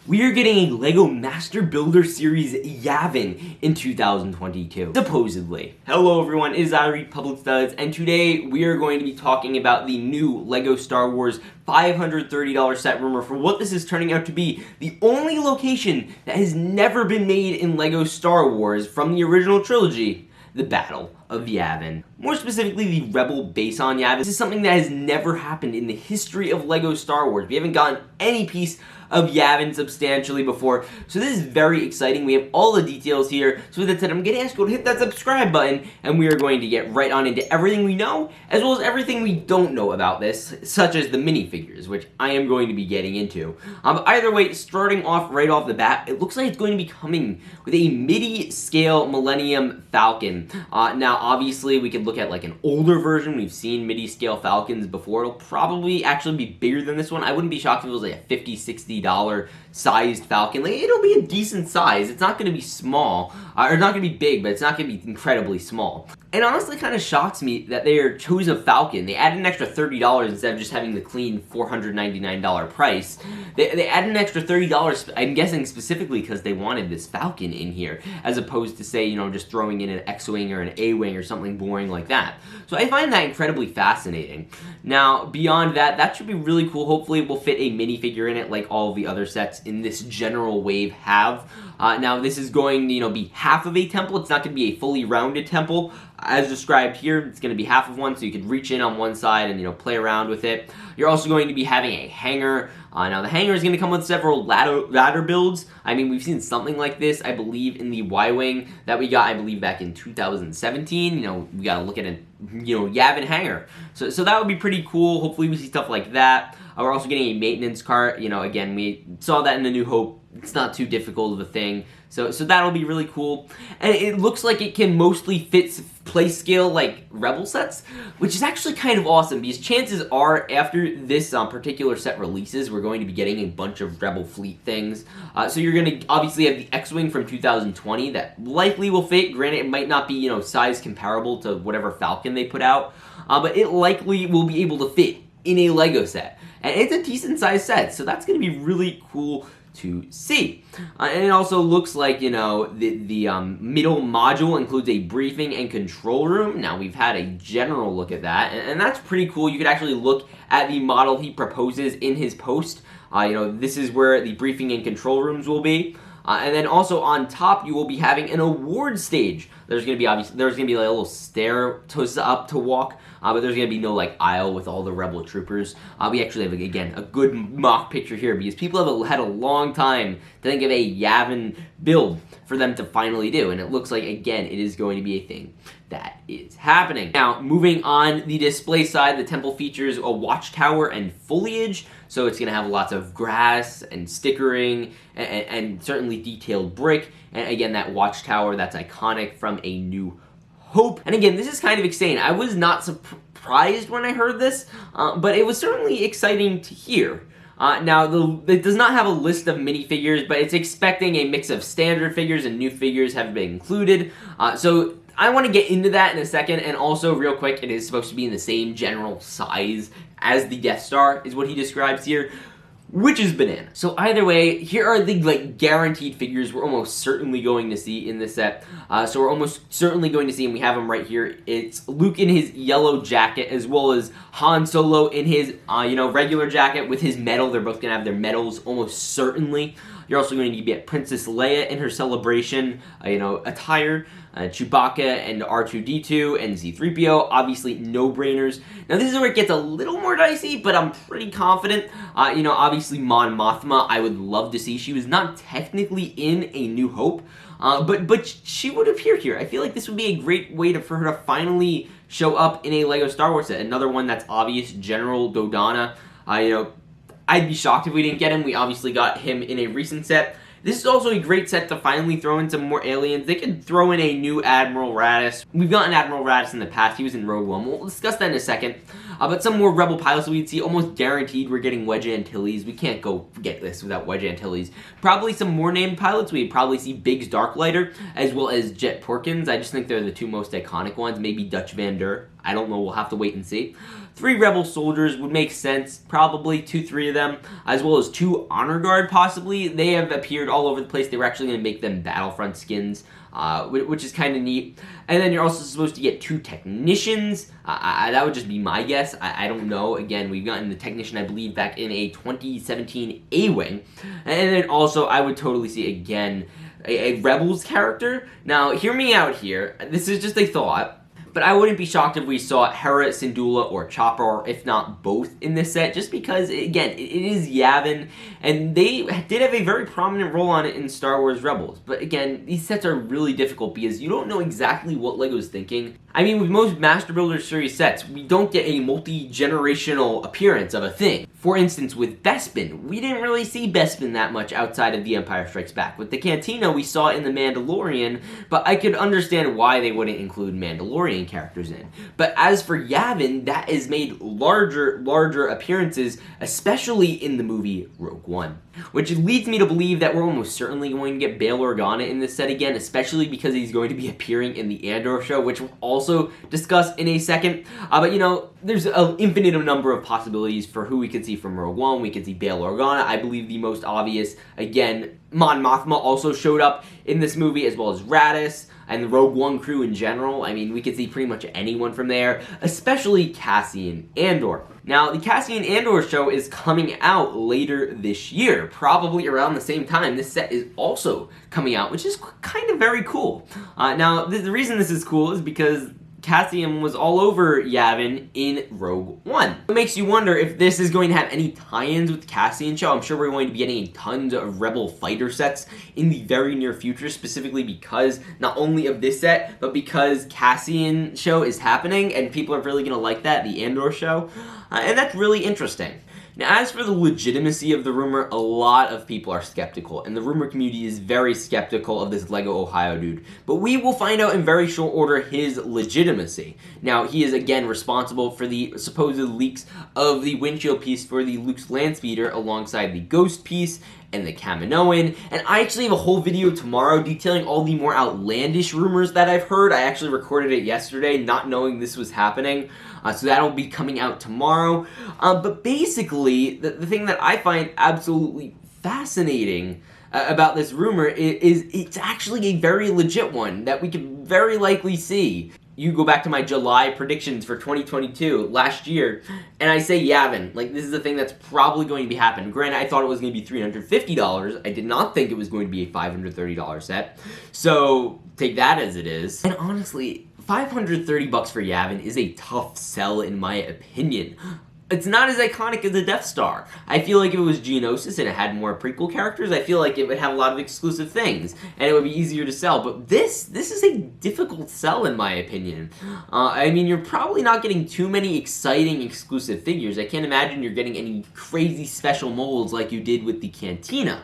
We are getting a LEGO Master Builder Series Yavin in 2022, supposedly. Hello everyone, it is Public Studs, and today we are going to be talking about the new LEGO Star Wars $530 set rumor for what this is turning out to be the only location that has never been made in LEGO Star Wars from the original trilogy, the Battle of Yavin. More specifically, the Rebel base on Yavin. This is something that has never happened in the history of LEGO Star Wars. We haven't gotten any piece of Yavin substantially before, so this is very exciting. We have all the details here. So with that said, I'm going to ask you to hit that subscribe button, and we are going to get right on into everything we know, as well as everything we don't know about this, such as the minifigures, which I am going to be getting into. Either way, starting off right off the bat, it looks like it's going to be coming with a Midi scale Millennium Falcon. Now, obviously, we could look at like an older version. We've seen Midi scale Falcons before. It'll probably actually be bigger than this one. I wouldn't be shocked if it was like a $50, $60 sized Falcon. Like, it'll be a decent size. It's not going to be small, or not going to be big, but it's not going to be incredibly small. It honestly kind of shocks me that they chose a Falcon. They added an extra $30 instead of just having the clean $499 price. They added an extra $30, I'm guessing specifically because they wanted this Falcon in here, as opposed to, say, you know, just throwing in an X-Wing or an A-Wing or something boring like that. So I find that incredibly fascinating. Now, beyond that, that should be really cool. Hopefully it will fit a minifigure in it like all of the other sets in this general wave have. Now, this is going to, be half of a temple. It's not going to be a fully rounded temple. As described here, it's going to be half of one, so you could reach in on one side and, play around with it. You're also going to be having a hangar. Now, the hangar is going to come with several ladder builds. I mean, we've seen something like this, I believe, in the Y-Wing that we got, I believe, back in 2017. We got to look at a, Yavin hangar. So that would be pretty cool. Hopefully, we see stuff like that. We're also getting a maintenance cart. Again, we saw that in The New Hope. It's not too difficult of a thing. So that'll be really cool. And it looks like it can mostly fit play scale like Rebel sets, which is actually kind of awesome because chances are after this particular set releases, we're going to be getting a bunch of Rebel fleet things. So you're going to obviously have the X-Wing from 2020 that likely will fit. Granted, it might not be, size comparable to whatever Falcon they put out, but it likely will be able to fit in a LEGO set. And it's a decent sized set, so that's going to be really cool to see. And it also looks like, the middle module includes a briefing and control room. Now, we've had a general look at that, and that's pretty cool. You could actually look at the model he proposes in his post. This is where the briefing and control rooms will be. And then also on top, you will be having an award stage. There's gonna be like a little stair up to walk, but there's gonna be no like aisle with all the Rebel troopers. We actually have again a good mock picture here because people have had a long time to think of a Yavin build for them to finally do, and it looks like again it is going to be a thing that is happening. Now, moving on the display side, the temple features a watchtower and foliage, so it's going to have lots of grass and stickering and certainly detailed brick, and again, that watchtower that's iconic from A New Hope. And again, this is kind of exciting. I was not surprised when I heard this, but it was certainly exciting to hear. Now, it does not have a list of minifigures, but it's expecting a mix of standard figures and new figures have been included, so I want to get into that in a second, and also, real quick, it is supposed to be in the same general size as the Death Star, is what he describes here, which is banana. So either way, here are the guaranteed figures we're almost certainly going to see in this set. So we're almost certainly going to see, and we have them right here. It's Luke in his yellow jacket, as well as Han Solo in his, regular jacket with his medal. They're both going to have their medals almost certainly. You're also going to get Princess Leia in her celebration, attire. Chewbacca and R2-D2 and C-3PO, obviously no-brainers. Now this is where it gets a little more dicey, but I'm pretty confident. Obviously Mon Mothma, I would love to see. She was not technically in A New Hope, but she would appear here. I feel like this would be a great way for her to finally show up in a LEGO Star Wars set. Another one that's obvious, General Dodona. I'd be shocked if we didn't get him. We obviously got him in a recent set. This is also a great set to finally throw in some more aliens. They could throw in a new Admiral Raddus. We've gotten Admiral Raddus in the past. He was in Rogue One. We'll discuss that in a second. But some more Rebel pilots we'd see, almost guaranteed we're getting Wedge Antilles. We can't go get this without Wedge Antilles. Probably some more named pilots. We'd probably see Biggs Darklighter, as well as Jet Porkins. I just think they're the two most iconic ones. Maybe Dutch Van Der. I don't know, we'll have to wait and see. 3 Rebel soldiers would make sense, probably 2-3 of them, as well as 2 Honor Guard possibly. They have appeared all over the place. They were actually going to make them Battlefront skins, which is kind of neat. And then you're also supposed to get 2 technicians. That would just be my guess. I don't know. Again, we've gotten the technician, I believe, back in a 2017 A-Wing. And then also, I would totally see, again, a Rebels character. Now, hear me out here. This is just a thought. But I wouldn't be shocked if we saw Hera, Syndulla, or Chopper, or if not both in this set, just because, again, it is Yavin, and they did have a very prominent role on it in Star Wars Rebels. But again, these sets are really difficult because you don't know exactly what LEGO's thinking. I mean, with most Master Builder series sets, we don't get a multi-generational appearance of a thing. For instance, with Bespin, we didn't really see Bespin that much outside of The Empire Strikes Back. With the Cantina, we saw it in The Mandalorian, but I could understand why they wouldn't include Mandalorian characters in. But as for Yavin, that has made larger appearances, especially in the movie Rogue One. Which leads me to believe that we're almost certainly going to get Bail Organa in this set again, especially because he's going to be appearing in the Andor show, which we'll also discuss in a second. But you know, there's an infinite number of possibilities for who we could see from Rogue One. We could see Bail Organa. I believe the most obvious, again, Mon Mothma also showed up in this movie, as well as Radis and the Rogue One crew in general. I mean, we could see pretty much anyone from there, especially Cassian Andor. Now, the Cassian Andor show is coming out later this year, probably around the same time this set is also coming out, which is kind of very cool. Now, the reason this is cool is because Cassian was all over Yavin in Rogue One. It makes you wonder if this is going to have any tie-ins with the Cassian show. I'm sure we're going to be getting tons of Rebel fighter sets in the very near future, specifically because not only of this set, but because Cassian show is happening, and people are really going to like that, the Andor show, and that's really interesting. Now, as for the legitimacy of the rumor, a lot of people are skeptical, and the rumor community is very skeptical of this LEGO Ohio dude. But we will find out in very short order his legitimacy. Now, he is again responsible for the supposed leaks of the windshield piece for the Luke's Landspeeder alongside the Ghost piece and the Kaminoan, and I actually have a whole video tomorrow detailing all the more outlandish rumors that I've heard. I actually recorded it yesterday, not knowing this was happening, so that'll be coming out tomorrow. But basically, the thing that I find absolutely fascinating about this rumor is it's actually a very legit one that we could very likely see. You go back to my July predictions for 2022, last year, and I say Yavin. Like, this is the thing that's probably going to be happening. Granted, I thought it was going to be $350. I did not think it was going to be a $530 set. So, take that as it is. And honestly, $530 for Yavin is a tough sell in my opinion. It's not as iconic as the Death Star. I feel like if it was Geonosis and it had more prequel characters, I feel like it would have a lot of exclusive things, and it would be easier to sell. But this is a difficult sell in my opinion. I mean, you're probably not getting too many exciting exclusive figures. I can't imagine you're getting any crazy special molds like you did with the Cantina.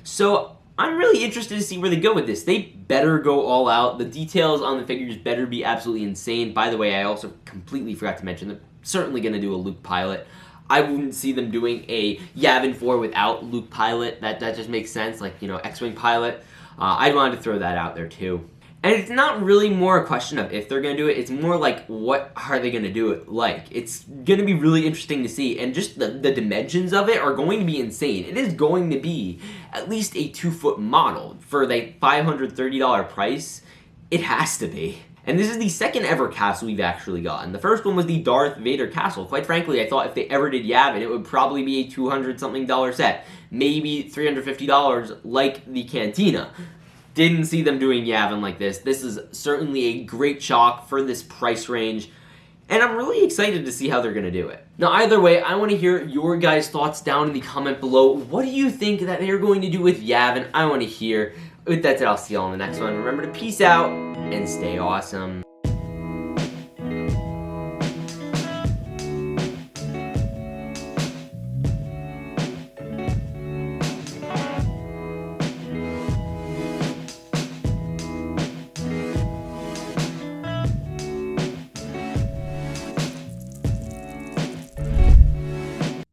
So I'm really interested to see where they go with this. They better go all out. The details on the figures better be absolutely insane. By the way, I also completely forgot to mention that certainly going to do a Luke pilot. I wouldn't see them doing a Yavin 4 without Luke pilot. That just makes sense, like, you know, X-Wing pilot. I wanted to throw that out there too. And it's not really more a question of if they're going to do it, it's more like what are they going to do it like. It's going to be really interesting to see, and just the dimensions of it are going to be insane. It is going to be at least a 2-foot model for the $530 price. It has to be. And this is the second ever castle we've actually gotten. The first one was the Darth Vader castle. Quite frankly, I thought if they ever did Yavin, it would probably be a $200-something set. Maybe $350 like the Cantina. Didn't see them doing Yavin like this. This is certainly a great shock for this price range, and I'm really excited to see how they're going to do it. Now, either way, I want to hear your guys' thoughts down in the comment below. What do you think that they're going to do with Yavin? I want to hear. With that said, I'll see you all in the next one. Remember to peace out and stay awesome.